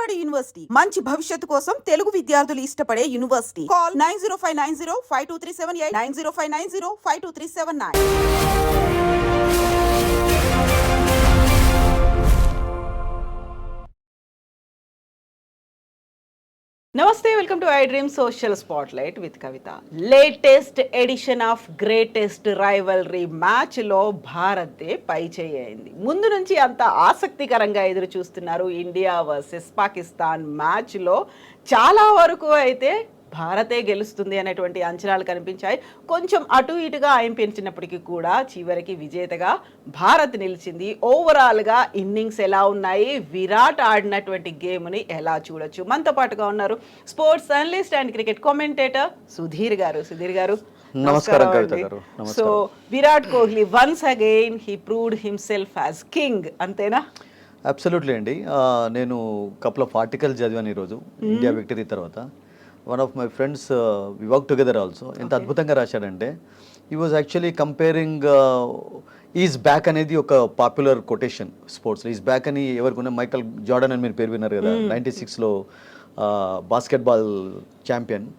Vijayawada university మంచి భవిష్యత్తు కోసం తెలుగు విద్యార్థులు ఇష్టపడే యూనివర్సిటీ. కాల్ 9059052378 9059052379. నమస్తే, welcome to I dream social spotlight with Kavitha. Latest edition of greatest rivalry మ్యాచ్లో భారతే పై చేయింది. ముందు నుంచి అంత ఆసక్తికరంగా ఎదురు చూస్తున్నారు ఇండియా వర్సెస్ పాకిస్తాన్ మ్యాచ్లో. చాలా వరకు అయితే భారతే గెలుస్తుంది అనేటువంటి అంచనాలు కనిపించాయి. కొంచెం అటు ఇటుగా అయించినప్పటికీ కూడా చివరికి విజేతగా భారత్ నిలిచింది. ఓవరాల్గా ఇన్నింగ్స్ ఎలా ఉన్నాయి, విరాట్ ఆడినటువంటి గేమ్ని ఎలా చూడొచ్చు? మనతో పాటుగా ఉన్నారు sports analyst and cricket commentator Sudheer garu. Sudheer garu, నమస్కారం Kavitha garu. So Virat Kohli once again he proved himself as king, అంతేనా? అబ్సల్యూట్లీ అండి. నేను కపుల్ ఆఫ్ ఆర్టికల్స్ చదివాను ఈరోజు ఇండియా విక్టరీ తర్వాత. One of my friends we work together also. ఎంత అద్భుతంగా రాశాడంటే, he was actually comparing is back అనేది ఒక పాపులర్ కొటేషన్ స్పోర్ట్స్లో. ఈజ్ బ్యాక్ అని ఎవరికి మైకల్ జార్డన్ అని మీరు పేరు విన్నారు కదా, 96లో బాస్కెట్బాల్ ఛాంపియన్.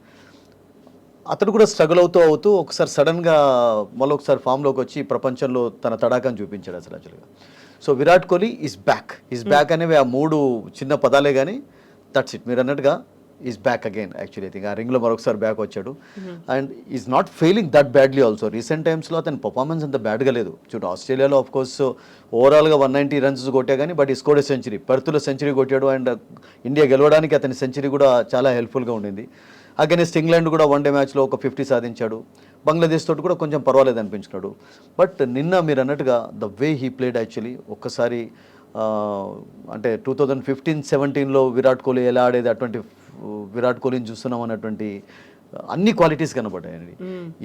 అతడు కూడా స్ట్రగుల్ అవుతూ ఒకసారి సడన్గా మళ్ళీ ఒకసారి ఫామ్లోకి వచ్చి ప్రపంచంలో తన తడాకాన్ని చూపించాడు అసలు యాక్చువల్గా. So Virat Kohli is back అనేవి ఆ మూడు చిన్న పదాలే కానీ దట్స్ ఇట్. మీరు అన్నట్టుగా is back again. Actually think ఆ రింగ్లో మరొకసారి బ్యాక్ వచ్చాడు. And is not failing that badly also. Recent టైమ్స్లో అతని పర్ఫార్మెన్స్ అంత బ్యాడ్గా లేదు. చూడు, ఆస్ట్రేలియాలో ఆఫ్ కోర్స్ ఓవరాల్గా 190 రన్స్ కొట్టా కానీ బట్ ఈ స్కోర్డ్ సెంచరీ, పర్త్లో సెంచరీ కొట్టాడు. అండ్ ఇండియా గెలవడానికి అతని సెంచరీ కూడా చాలా హెల్ప్ఫుల్గా ఉండింది. అగైనెస్ట్ ఇంగ్లాండ్ కూడా వన్డే మ్యాచ్లో ఒక 50 సాధించాడు. బంగ్లాదేశ్ తోటి కూడా కొంచెం పర్వాలేదు అనిపించుకున్నాడు. బట్ నిన్న మీరు అన్నట్టుగా the way he played actually ఒక్కసారి అంటే 2015-17లో విరాట్ కోహ్లీ ఎలా ఆడేది అటువంటి విరాట్ కోహ్లీని చూస్తున్నాం అన్నటువంటి అన్ని క్వాలిటీస్ కనబడ్డాయండి.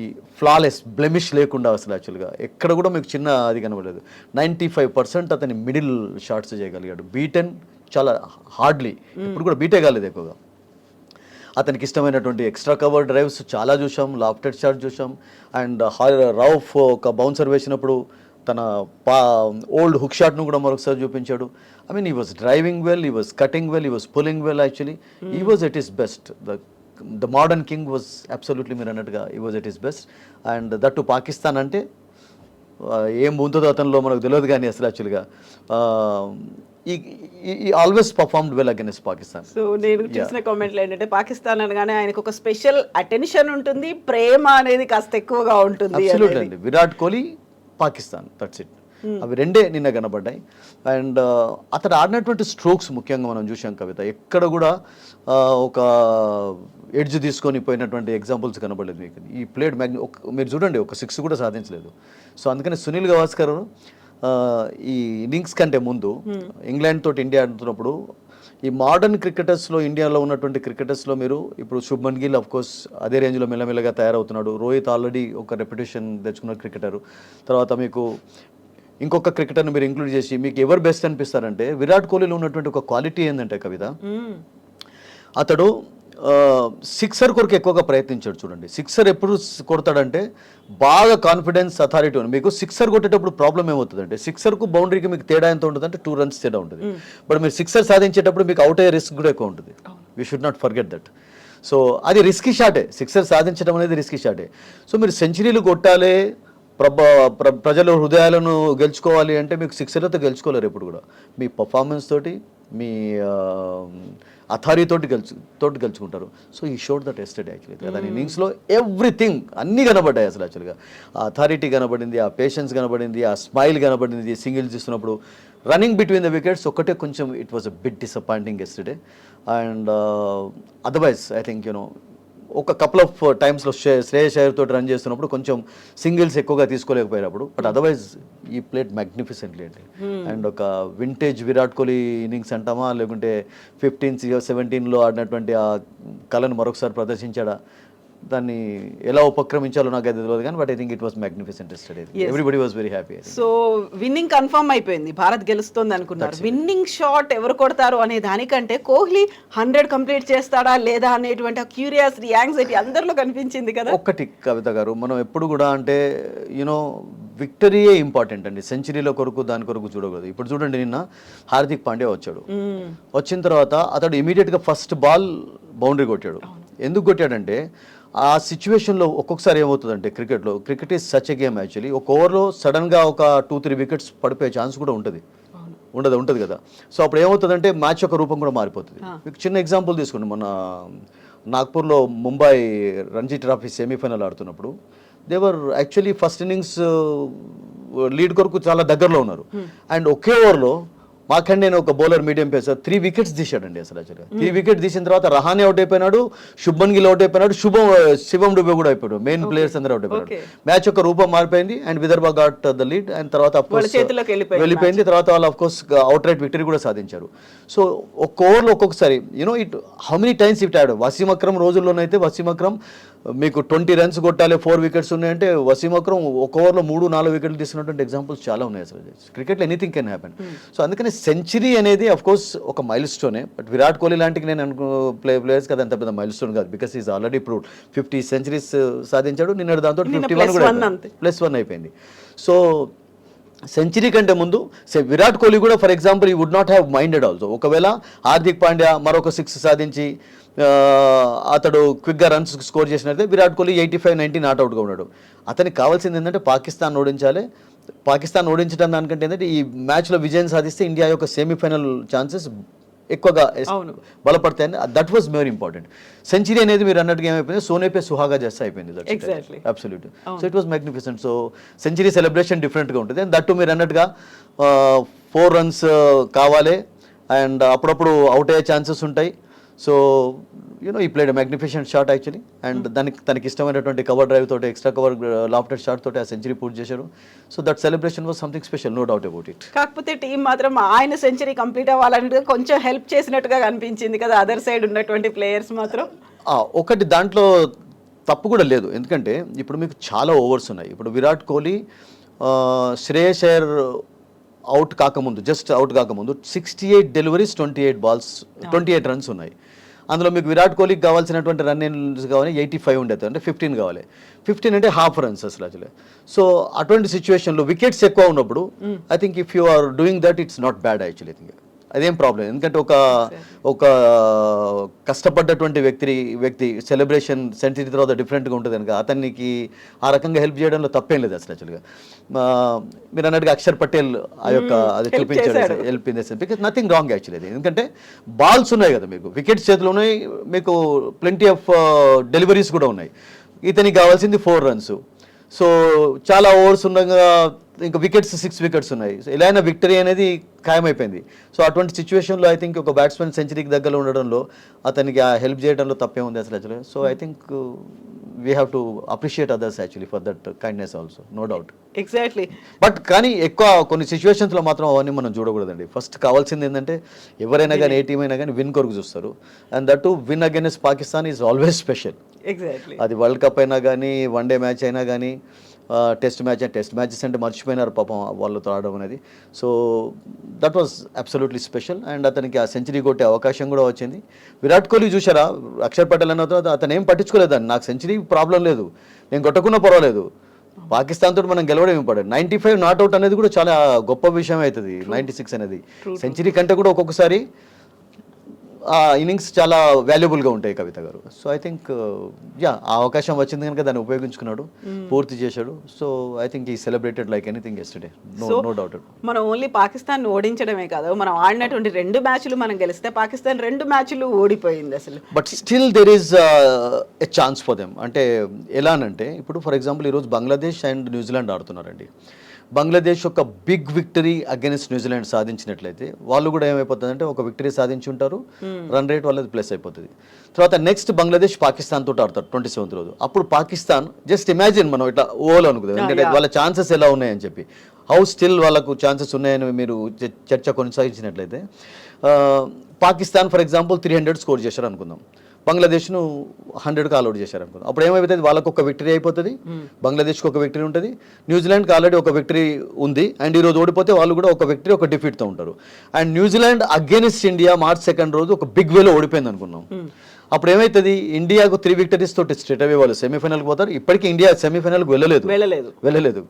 ఈ ఫ్లాలెస్ బ్లెమిష్ లేకుండా అసలు యాక్చువల్గా ఎక్కడ కూడా మీకు చిన్న అది కనబడలేదు. 95% అతని మిడిల్ షాట్స్ చేయగలిగాడు. బీటెన్ చాలా హార్డ్లీ, ఇప్పుడు కూడా బీటే కాలేదు ఎక్కువగా. అతనికి ఇష్టమైనటువంటి ఎక్స్ట్రా కవర్ డ్రైవ్స్ చాలా చూసాం, లాఫ్టెడ్ షాట్ చూసాం. అండ్ రౌఫ్ ఒక బౌన్సర్ వేసినప్పుడు తన ఓల్డ్ హుక్ షాట్ను కూడా మరొకసారి చూపించాడు. ఐ మీన్ ఈ వాజ్ డ్రైవింగ్ వెల్, ఈ వాజ్ కటింగ్ వెల్, ఈ వాజ్ పుల్లింగ్ వెల్. యాక్చువల్లీ ఈ was at is best. The modern king was absolutely మీరు అన్నట్టుగా ఈ was at is best. And that to Pakistan అంటే ఏం ఉంటుందో అతనిలో మనకు తెలియదు కానీ అసలు యాక్చువల్గా ఈ always performed well against Pakistan. So నేను చూసిన కామెంట్లు ఏంటంటే, పాకిస్తాన్ అనగానే ఆయనకు ఒక స్పెషల్ అటెన్షన్ ఉంటుంది, ప్రేమ అనేది కాస్త ఎక్కువగా ఉంటుంది. అబ్సల్యూట్లీ అండి. Virat Kohli, Pakistan, that's it. అవి రెండే నిన్న కనబడ్డాయి. అండ్ అతడు ఆడినటువంటి స్ట్రోక్స్ ముఖ్యంగా మనం చూసాం కవిత. ఎక్కడ కూడా ఒక ఎడ్జ్ తీసుకొని పోయినటువంటి ఎగ్జాంపుల్స్ కనబడలేదు మీకు. ఈ ప్లేడ్ మీరు చూడండి, ఒక 6 కూడా సాధించలేదు. సో అందుకని సునీల్ గవాస్కర్ ఈ ఇన్నింగ్స్ కంటే ముందు ఇంగ్లాండ్ తోటి ఇండియా ఆడుతున్నప్పుడు ఈ మోడర్న్ క్రికెటర్స్లో, ఇండియాలో ఉన్నటువంటి క్రికెటర్స్లో మీరు ఇప్పుడు శుభ్మన్ గిల్ ఆఫ్ కోర్స్ అదే రేంజ్లో మెల్లమెల్లగా తయారవుతున్నాడు. రోహిత్ ఆల్రెడీ ఒక రెప్యుటేషన్ తెచ్చుకున్న క్రికెటర్. తర్వాత మీకు ఇంకొక క్రికెటర్ని మీరు ఇంక్లూడ్ చేసి మీకు ఎవరు బెస్ట్ అనిపిస్తారంటే, విరాట్ కోహ్లీలో ఉన్నటువంటి ఒక క్వాలిటీ ఏంటంటే కవిత, అతడు సిక్సర్ కొరకు ఎక్కువగా ప్రయత్నించాడు. చూడండి, సిక్సర్ ఎప్పుడు కొడతాడంటే బాగా కాన్ఫిడెన్స్, అథారిటీ ఉంది. మీకు సిక్సర్ కొట్టేటప్పుడు ప్రాబ్లం ఏమవుతుందంటే, సిక్సర్కు బౌండరీకి మీకు తేడా ఎంత ఉంటుంది అంటే 2 runs తేడా ఉంటుంది. బట్ మీరు సిక్సర్ సాధించేటప్పుడు మీకు అవుట్ అయ్యే రిస్క్ కూడా ఎక్కువ ఉంటుంది. We should not forget that. So అది రిస్కీ షాటే, సిక్సర్ సాధించడం అనేది రిస్కీ షాటే. సో మీరు సెంచరీలు కొట్టాలి, ప్రజల హృదయాలను గెలుచుకోవాలి అంటే మీకు సిక్సర్లతో గెలుచుకోలేరు ఎప్పుడు కూడా. మీ పర్ఫార్మెన్స్ తోటి, మీ అథారిటీ తోటి గెలుచుకుంటారు. సో ఈ షోడ్ దట్ ఎస్టర్డే యాక్చువల్లీ. దాని ఇన్నింగ్స్లో ఎవ్రీథింగ్ అన్నీ కనబడ్డాయి అసలు యాక్చువల్గా. ఆ అథారిటీ కనబడింది, ఆ పేషెన్స్ కనబడింది, ఆ స్మైల్ కనబడింది. సింగిల్స్ ఇస్తున్నప్పుడు రన్నింగ్ బిట్వీన్ ద వికెట్స్ ఒక్కటే కొంచెం it was a bit disappointing yesterday. And otherwise I think ఒక కపుల్ ఆఫ్ టైమ్స్లో శ్రేయస్ అయ్యర్ తోటి రన్ చేస్తున్నప్పుడు కొంచెం సింగిల్స్ ఎక్కువగా తీసుకోలేకపోయినప్పుడు, బట్ అదర్వైజ్ ఈ ప్లేడ్ మ్యాగ్నిఫిసెంట్లీ అండి. అండ్ ఒక వింటేజ్ విరాట్ కోహ్లీ ఇన్నింగ్స్ అంటామా, లేకుంటే 15-17లో ఆడినటువంటి ఆ కళను మరొకసారి ప్రదర్శించాడా, దాన్ని ఎలా ఉపక్రమించాలో నాకు అది తెలియదు కానీ but I think it was magnificent yesterday. Everybody was very happy. So winning confirm అయిపోయింది, భారత్ గెలుస్తుంది అనుకున్నారు. విన్నింగ్ షాట్ ఎవరు కొడతారు అనే దానికంటే కోహ్లీ 100 కంప్లీట్ చేస్తాడా లేదా అనేటువంటి క్యూరియాసిటీ, యాంగ్జైటీ అందరిలో కనిపించింది కదా. ఒక్కటి కవిత గారు, మనం ఎప్పుడు కూడా అంటే యూనో విక్టరీయే ఇంపార్టెంట్ అండి, సెంచరీల కొరకు దాని కొరకు చూడకూడదు. ఇప్పుడు చూడండి, నిన్న హార్దిక్ పాండ్యా వచ్చాడు, వచ్చిన తర్వాత అతడు ఇమీడియట్గా ఫస్ట్ బాల్ బౌండరీ కొట్టాడు. ఎందుకు కొట్టాడంటే ఆ సిచ్యువేషన్లో ఒక్కొక్కసారి ఏమవుతుందంటే cricket is such a game actually. ఒక ఓవర్లో సడన్గా ఒక 2-3 వికెట్స్ పడిపోయే ఛాన్స్ కూడా ఉంటుంది కదా. సో అప్పుడు ఏమవుతుందంటే మ్యాచ్ యొక్క రూపం కూడా మారిపోతుంది. మీకు చిన్న ఎగ్జాంపుల్ తీసుకోండి, మొన్న నాగ్పూర్లో ముంబై రంజీ ట్రాఫీ సెమీఫైనల్ ఆడుతున్నప్పుడు దేవర్ యాక్చువల్లీ ఫస్ట్ ఇన్నింగ్స్ లీడ్ కొరకు చాలా దగ్గరలో ఉన్నారు. అండ్ ఒకే ఓవర్లో మాకండి నేను ఒక బౌలర్ మీడియం పేసర్ 3 వికెట్స్ తీసాడండి. అసలు 3 వికెట్ తీసిన తర్వాత రహానే అవుట్ అయిపోయినాడు, శుభన్ గిల్ అవుట్ అయిపోయినాడు, శివం డుబే కూడా అయిపోయాడు, మెయిన్ ప్లేయర్స్ అందరూ అవుట్ అయిపోయాడు. మ్యాచ్ యొక్క రూపం మారిపోయింది and Vidarbha got the lead and తర్వాత వెళ్ళిపోయింది. తర్వాత వాళ్ళు of course out right victory కూడా సాధించారు. సో ఒక్క ఓవర్లో ఒక్కొక్కసారి you know it how many times it ఆడాడు. వసీం అక్రమ్ రోజుల్లోనైతే వసీం అక్రమ్ మీకు 20 రన్స్ కొట్టాలి, 4 వికెట్స్ ఉన్నాయంటే వసీం అక్రమ్ ఒక ఓవర్లో 3-4 వికెట్లు తీసుకున్నటువంటి ఎగ్జాంపుల్స్ చాలా ఉన్నాయి. అసలు క్రికెట్లో ఎనీథింగ్ కెన్ హ్యాపెన్. సో అందుకని సెంచరీ అనేది అఫ్ కోర్స్ ఒక మైల్ స్టోనే, బట్ విరాట్ కోహ్లీ లాంటికి నేను ప్లేయర్స్ కదా అంత పెద్ద మైల్ స్టోన్ కాదు, because is already proved 50 centuries సాధించాడు. నిన్న దాంతో 51 కూడా +1 అయిపోయింది. సో సెంచరీ కంటే ముందు విరాట్ కోహ్లీ కూడా for example he would not have minded also. ఒకవేళ హార్దిక్ పాండ్యా మరొక 6 సాధించి అతడు క్విక్గా రన్స్ స్కోర్ చేసినట్లయితే విరాట్ కోహ్లీ 85-90 నాట్అవుట్గా ఉన్నాడు. అతనికి కావాల్సింది ఏంటంటే పాకిస్తాన్ ఓడించాలి. పాకిస్తాన్ ఓడించడం దానికంటే ఏంటంటే ఈ మ్యాచ్లో విజయం సాధిస్తే ఇండియా యొక్క సెమీఫైనల్ ఛాన్సెస్ ఎక్కువగా బలపడతాయని, that was more important. Century అనేది మీరు అన్నట్టుగా ఏమైపోయింది, సోనే పే సుహాగా చేస్తే అయిపోయింది. Absolute. So it was magnificent. So century celebration డిఫరెంట్గా ఉంటుంది. అండ్ దట్టు మీరు అన్నట్టుగా 4 రన్స్ కావాలి అండ్ అప్పుడప్పుడు అవుట్ అయ్యే ఛాన్సెస్ ఉంటాయి. So you know he played magnificent shot actually. And తనకి ఇష్టమైనటువంటి కవర్ డ్రైవ్ తోటి ఎక్స్ట్రా కవర్ లాఫ్టెడ్ షాట్ తోటి ఆ సెంచరీ పూర్తి చేశారు. So that celebration was something special, no doubt about it. కాకపోతే టీం మాత్రం ఆయన సెంచరీ కంప్లీట్ అవ్వాలంటే కొంచెం హెల్ప్ చేసినట్టుగా కనిపించింది కదా అదర్ సైడ్ ఉన్నటువంటి ప్లేయర్స్ మాత్రం. ఒకటి దాంట్లో తప్పు కూడా లేదు, ఎందుకంటే ఇప్పుడు మీకు చాలా ఓవర్స్ ఉన్నాయి. ఇప్పుడు విరాట్ కోహ్లీ శ్రేయస్ అయ్యర్ జస్ట్ అవుట్ కాకముందు 68 డెలివరీస్ 28 రన్స్ ఉన్నాయి. అందులో మీకు విరాట్ కోహ్లీకి కావాల్సినటువంటి రన్స్ కావాలి 85 ఉండేది, అంటే 15 కావాలి. 15 అంటే హాఫ్ రన్స్ అసలు. సో అటువంటి సిచ్యువేషన్లో వికెట్స్ ఎక్కువ ఉన్నప్పుడు I think if you are doing that it's not bad actually. Think అదేం ప్రాబ్లం, ఎందుకంటే ఒక కష్టపడ్డటువంటి వ్యక్తి సెలబ్రేషన్ సెంచరీ తర్వాత డిఫరెంట్గా ఉంటుంది కనుక అతనికి ఆ రకంగా హెల్ప్ చేయడంలో తప్పేం లేదు అసలు. యాక్చువల్గా మీరు అన్నట్టుగా అక్షర్ పటేల్ అది చూపించాడు help in the sense, because nothing wrong actually. అది ఎందుకంటే బాల్స్ ఉన్నాయి కదా, మీకు వికెట్స్ చేతిలో ఉన్నాయి, మీకు ప్లెంటీ ఆఫ్ డెలివరీస్ కూడా ఉన్నాయి. ఇతనికి కావాల్సింది 4 రన్స్. సో చాలా ఓవర్స్ ఉండగా ఇంకా వికెట్స్ 6 వికెట్స్ ఉన్నాయి. సో ఇలా అయినా విక్టరీ అనేది ఖాయమైపోయింది. సో అటువంటి సిచ్యువేషన్లో ఐ థింక్ ఒక బ్యాట్స్మెన్ సెంచరీకి దగ్గరలో ఉండడంలో అతనికి ఆ హెల్ప్ చేయడంలో తప్పే ఉంది అసలు actually. So I think we have to appreciate others actually for that kindness also, no doubt. Exactly. But కానీ ఎక్కువ కొన్ని సిచ్యువేషన్స్లో మాత్రం అవన్నీ మనం చూడకూడదండి. ఫస్ట్ కావాల్సింది ఏంటంటే ఎవరైనా కానీ ఏ టీం అయినా కానీ విన్ కొరకు చూస్తారు. And that to win against Pakistan is always special. Exactly. అది వరల్డ్ కప్ అయినా కానీ, వన్డే మ్యాచ్ అయినా కానీ, టెస్ట్ మ్యాచెస్ అంటే మర్చిపోయినారు పాపం వాళ్ళతో ఆడడం అనేది. So that was absolutely special. And అతనికి ఆ సెంచరీ కొట్టే అవకాశం కూడా వచ్చింది. విరాట్ కోహ్లీ చూసారా, అక్షర్ పటేల్ అన్న తర్వాత అతను ఏం పట్టించుకోలేదండి, నాకు సెంచరీ ప్రాబ్లం లేదు, నేను కొట్టకున్నా పర్వాలేదు, పాకిస్తాన్ తోటి మనం గెలవడం ఇంపార్టెంట్. 95 నాట్అవుట్ అనేది కూడా చాలా గొప్ప విషయం అవుతుంది. 96 అనేది సెంచరీ కంటే కూడా ఒక్కొక్కసారి ఆ ఇన్నింగ్స్ చాలా వాల్యుబుల్గా ఉంటాయి కవిత గారు. సో ఐ థింక్ ఆ అవకాశం వచ్చింది కనుక దాన్ని ఉపయోగించుకున్నాడు, పూర్తి చేశాడు. So I think he celebrated like anything yesterday, no doubt. మనం ఓన్లీ పాకిస్తాన్ ఓడించడమే కాదు, మనం ఆడినటువంటి 2 మ్యాచ్లు మనం గెలిస్తే పాకిస్తాన్ 2 మ్యాచ్లు ఓడిపోయింది అసలు. But still there is a chance for them. అంటే ఎలానంటే ఇప్పుడు ఫర్ ఎగ్జాంపుల్ ఈరోజు బంగ్లాదేశ్ అండ్ న్యూజిలాండ్ ఆడుతున్నారండి. బంగ్లాదేశ్ ఒక బిగ్ విక్టరీ అగైన్స్ న్యూజిలాండ్ సాధించినట్లయితే వాళ్ళు కూడా ఏమైపోతుందంటే ఒక విక్టరీ సాధించి ఉంటారు, రన్ రేట్ వాళ్ళది ప్లస్ అయిపోతుంది. తర్వాత నెక్స్ట్ బంగ్లాదేశ్ పాకిస్తాన్ తోటి ఆడతారు 27th రోజు. అప్పుడు పాకిస్తాన్ జస్ట్ ఇమాజిన్ మనం ఇట్లా ఓవల్ అనుకుందాం, ఎందుకంటే వాళ్ళ ఛాన్సెస్ ఎలా ఉన్నాయని చెప్పి, హౌ స్టిల్ వాళ్ళకు ఛాన్సెస్ ఉన్నాయని మీరు చర్చ కొనసాగించినట్లయితే పాకిస్తాన్ ఫర్ ఎగ్జాంపుల్ 300 స్కోర్ చేశారు అనుకుందాం. బంగ్లాదేశ్ను 100కి ఆల్అౌట్ చేశారు అనుకుందాం. అప్పుడు ఏమైపోతుంది, వాళ్ళకు ఒక విక్టరీ అయిపోతుంది, బంగ్లాదేశ్కి ఒక విక్టరీ ఉంటుంది, న్యూజిలాండ్కి ఆల్రెడీ ఒక విక్టరీ ఉంది, అండ్ ఈరోజు ఓడిపోతే వాళ్ళు కూడా ఒక విక్టరీ ఒక డిఫీట్తో ఉంటారు. And New Zealand against India March 2 రోజు ఒక బిగ్ వేలో ఓడిపోయింది అనుకున్నాం. అప్పుడు ఏమవుతుంది, ఇండియాకు 3 విక్టరీస్ తోటి స్ట్రేట్ అవే వాళ్ళు సెమీఫైనల్కి పోతారు. ఇప్పటికీ ఇండియా సెమీఫైనల్కి వెళ్ళలేదు.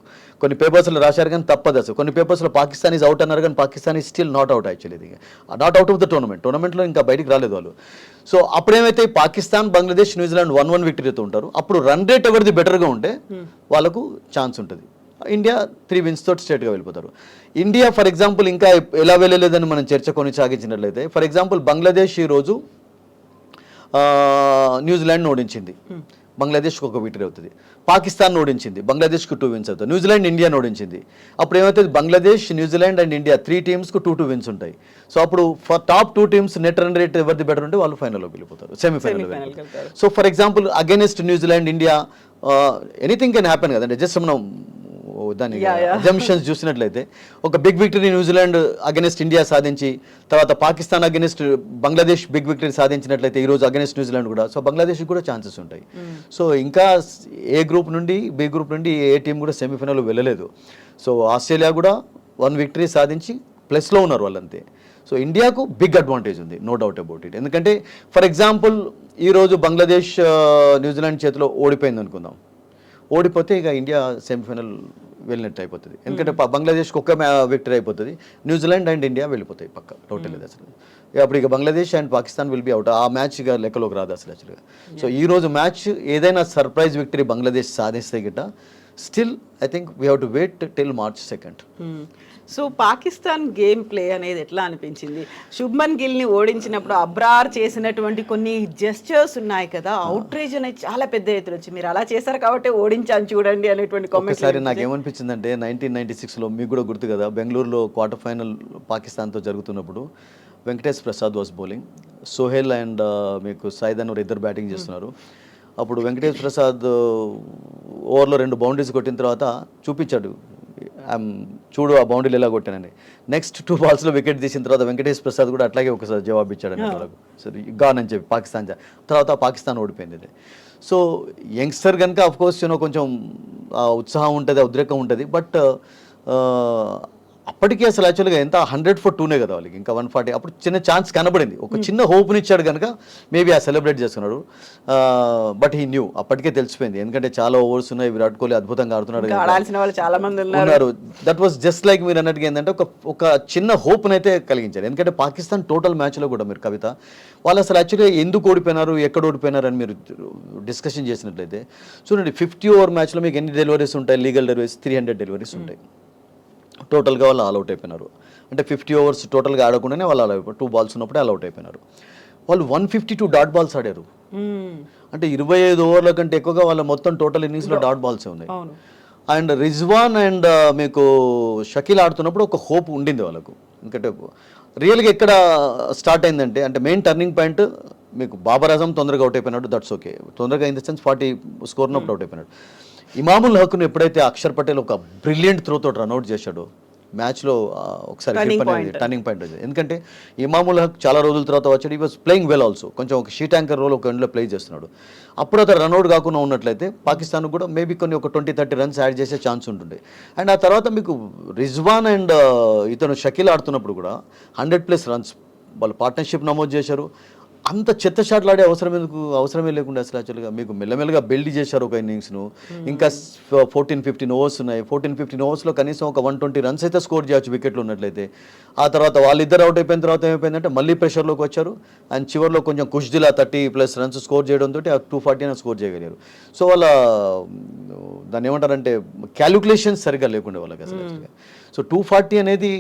కొన్ని పేపర్స్లో రాశారు కానీ తప్పదు అసలు. కొన్ని పేపర్స్లో పాకిస్తాన్ ఈజ్ అవుట్ అన్నారు కానీ Pakistan is still not out actually. ఇది నాట్ అవుట్ ఆఫ్ ద టోర్నమెంట్లో ఇంకా బయటికి రాలేదు వాళ్ళు. సో అప్పుడు ఏమైతే పాకిస్తాన్, బంగ్లాదేశ్, న్యూజిలాండ్ 1-1 విక్టరీతో ఉంటారు. అప్పుడు రన్ రేట్ ఎవరిది బెటర్గా ఉంటే వాళ్ళకు ఛాన్స్ ఉంటుంది. ఇండియా 3 విన్స్ తోటి స్ట్రేట్గా వెళ్ళిపోతారు. ఇండియా ఫర్ ఎగ్జాంపుల్ ఇంకా ఎలా వెళ్ళలేదని మనం చర్చ కొనసాగించినట్లయితే, ఫర్ ఎగ్జాంపుల్ బంగ్లాదేశ్ ఈరోజు న్యూజిలాండ్ ఓడించింది, బంగ్లాదేశ్కి ఒక విక్టరీ అవుతుంది. పాకిస్తాన్ ఓడించింది, బంగ్లాదేశ్కి 2 విన్స్ అవుతుంది. న్యూజిలాండ్ ఇండియా ఓడించింది, అప్పుడు ఏమవుతుంది, బంగ్లాదేశ్, న్యూజిలాండ్ అండ్ ఇండియా 3 టీమ్స్కు 2 విన్స్ ఉంటాయి. సో అప్పుడు top 2 teams net run rate ఎవరిది బెటర్ ఉంటే వాళ్ళు ఫైనల్లోకి వెళ్ళిపోతారు, సెమీఫైనల్ వెళ్ళిపోతారు. So for example against New Zealand India anything can happen కదండి. జస్ట్ మనం దాని అజంప్షన్స్ చూసినట్లయితే ఒక big victory New Zealand against India సాధించి, తర్వాత Pakistan against Bangladesh big victory సాధించినట్లయితే ఈరోజు అగెనిస్ట్ న్యూజిలాండ్ కూడా, సో బంగ్లాదేశ్కి కూడా ఛాన్సెస్ ఉంటాయి. సో ఇంకా ఏ గ్రూప్ నుండి బి గ్రూప్ నుండి ఏ టీం కూడా సెమీఫైనల్ వెళ్ళలేదు. సో ఆస్ట్రేలియా కూడా 1 విక్టరీ సాధించి ప్లస్లో ఉన్నారు వాళ్ళంతే. సో ఇండియాకు బిగ్ అడ్వాంటేజ్ ఉంది, నో డౌట్ అబౌట్ ఇట్. ఎందుకంటే ఫర్ ఎగ్జాంపుల్ ఈరోజు బంగ్లాదేశ్ న్యూజిలాండ్ చేతిలో ఓడిపోయింది అనుకుందాం, ఓడిపోతే ఇక ఇండియా సెమీఫైనల్ వెళ్ళినట్టు అయిపోతుంది. ఎందుకంటే బంగ్లాదేశ్కి ఒక్క విక్టరీ అయిపోతుంది, న్యూజిలాండ్ అండ్ ఇండియా వెళ్ళిపోతాయి పక్క టోటల్. ఇది అసలు అప్పుడు ఇక Bangladesh and Pakistan will be out. ఆ మ్యాచ్ ఇక లెక్కలోకి రాదు అసలు యాక్చువల్గా. సో ఈ రోజు మ్యాచ్ ఏదైనా సర్ప్రైజ్ విక్టరీ బంగ్లాదేశ్ సాధిస్తే గిట్ట still I think we have to wait till March 2. So Pakistan game play అనేది ఎట్లా అనిపించింది? శుభ్మన్ గిల్ని ఓడించినప్పుడు అబ్రార్ చేసినటువంటి కొన్ని జెస్చర్స్ ఉన్నాయి కదా, అవుట్రేజ్ అనేది చాలా పెద్ద ఎత్తున వచ్చి మీరు అలా చేశారు కాబట్టి ఓడించాను చూడండి అనేటువంటి కామెంట్స్. ఒకసారి నాకు ఏమనిపించిందంటే 1996లో మీకు కూడా గుర్తు కదా, బెంగళూరులో క్వార్టర్ ఫైనల్ పాకిస్తాన్తో జరుగుతున్నప్పుడు Venkatesh Prasad was bowling, Sohail and మీకు సైద్ అని ఇద్దరు బ్యాటింగ్ చేస్తున్నారు. అప్పుడు వెంకటేష్ ప్రసాద్ ఓవర్లో 2 బౌండరీస్ కొట్టిన తర్వాత చూపించాడు, చూడు ఆ బౌండరీలు ఎలా కొట్టానని. నెక్స్ట్ 2 బాల్స్లో వికెట్ తీసిన తర్వాత వెంకటేష్ ప్రసాద్ కూడా అట్లాగే ఒకసారి జవాబు ఇచ్చాడని వాళ్ళకు, సరే గాన్ అని చెప్పి పాకిస్తాన్ తర్వాత పాకిస్తాన్ ఓడిపోయింది. సో యంగ్స్టర్ కనుక అఫ్కోర్స్ కొంచెం ఉత్సాహం ఉంటుంది, ఉద్రేకం ఉంటుంది. బట్ అప్పటికీ అసలు యాక్చువల్గా ఎంత 100 for 2 కదా వాళ్ళకి, ఇంకా 140. అప్పుడు చిన్న ఛాన్స్ కనబడింది, ఒక చిన్న హోప్ని ఇచ్చాడు కనుక మేబీ ఆ సెలబ్రేట్ చేసుకున్నాడు. బట్ హీ న్యూ, అప్పటికే తెలిసిపోయింది, ఎందుకంటే చాలా ఓవర్స్ ఉన్నాయి, విరాట్ కోహ్లీ అద్భుతంగా ఆడుతున్నాడు, ఆడాల్సిన వాళ్ళు చాలా మంది ఉన్నారు. దట్ వాస్ జస్ట్ లైక్ మీరు అన్నట్టుగా ఏంటంటే ఒక చిన్న హోప్ని అయితే కలిగించారు. ఎందుకంటే పాకిస్తాన్ టోటల్ మ్యాచ్లో కూడా మీరు కవిత వాళ్ళు అసలు యాక్చువల్గా ఎందుకు ఓడిపోయినారు, ఎక్కడ ఓడిపోయినారు అని మీరు డిస్కషన్ చేసినట్లయితే చూడండి, 50 ఓవర్ మ్యాచ్లో మీకు ఎన్ని డెలివరీస్ ఉంటాయి, లీగల్ డెలివరీస్ 300 డెలివరీస్ ఉంటాయి. టోటల్గా వాళ్ళు ఆల్అౌట్ అయిపోయినారు. అంటే 50 ఓవర్స్ టోటల్గా ఆడకుండానే వాళ్ళు ఆల్ అయిపోయారు, 2 బాల్స్ ఉన్నప్పుడే ఆల్అౌట్ అయిపోయినారు. వాళ్ళు 152 డాట్ బాల్స్ ఆడారు. అంటే 25 ఓవర్ల కంటే ఎక్కువగా వాళ్ళ మొత్తం టోటల్ ఇన్నింగ్స్లో డాట్ బాల్సే ఉన్నాయి. అండ్ రిజ్వాన్ అండ్ మీకు షకీల్ ఆడుతున్నప్పుడు ఒక హోప్ ఉండింది వాళ్ళకు. ఎందుకంటే రియల్గా ఎక్కడ స్టార్ట్ అయిందంటే, అంటే మెయిన్ టర్నింగ్ పాయింట్ మీకు బాబర్ ఆజం తొందరగా అవుట్ అయిపోయినాడు, దట్స్ ఓకే, తొందరగా ఇన్ ద సెన్స్ 40 స్కోర్ ఉన్నప్పుడు అవుట్ అయిపోయినాడు. ఇమాముల్ హక్ను ఎప్పుడైతే అక్షర్ పటేల్ ఒక బ్రిలియంట్ త్రో తోటి రన్అట్ చేశాడో మ్యాచ్లో ఒకసారి టర్నింగ్ పాయింట్ వచ్చింది. ఎందుకంటే ఇమాముల్ హక్ చాలా రోజుల తర్వాత వచ్చాడు, ఈ వాజ్ ప్లేయింగ్ వెల్ ఆల్సో, కొంచెం ఒక షీట్ యాంకర్ రోల్ ఒక ఎండ్లో ప్లే చేస్తున్నాడు. అప్పుడు అతను రన్అట్ కాకుండా ఉన్నట్లయితే పాకిస్తాన్ కూడా మేబీ కొన్ని ఒక 20-30 రన్స్ యాడ్ చేసే ఛాన్స్ ఉంటుంది. అండ్ ఆ తర్వాత మీకు రిజ్వాన్ అండ్ ఇతను షకీల్ ఆడుతున్నప్పుడు కూడా 100+ రన్స్ వాళ్ళు పార్ట్నర్షిప్ నమోదు చేశారు. అంత చెత్త షాట్లు ఆడే అవసరమే లేకుండా అసలు యాక్చువల్గా మీకు మెల్లమెల్లగా బిల్డ్ చేశారు ఒక ఇన్నింగ్స్ను. ఇంకా 14-15 ఓవర్స్ ఉన్నాయి, 14-15 ఓవర్స్లో కనీసం ఒక 120 రన్స్ అయితే స్కోర్ చేయొచ్చు వికెట్లు ఉన్నట్లయితే. ఆ తర్వాత వాళ్ళిద్దరు అవుట్ అయిపోయిన తర్వాత ఏమైపోయిందంటే మళ్ళీ ప్రెషర్లోకి వచ్చారు. అండ్ చివరిలో కొంచెం కుష్దిలా 30+ రన్స్ స్కోర్ చేయడంతో ఆ 240 స్కోర్ చేయగలిగారు. సో వాళ్ళ దాన్ని ఏమంటారంటే క్యాలిక్యులేషన్స్ సరిగ్గా లేకుండా వాళ్ళకి అసలు యాక్చువల్గా. సో 240 అనేది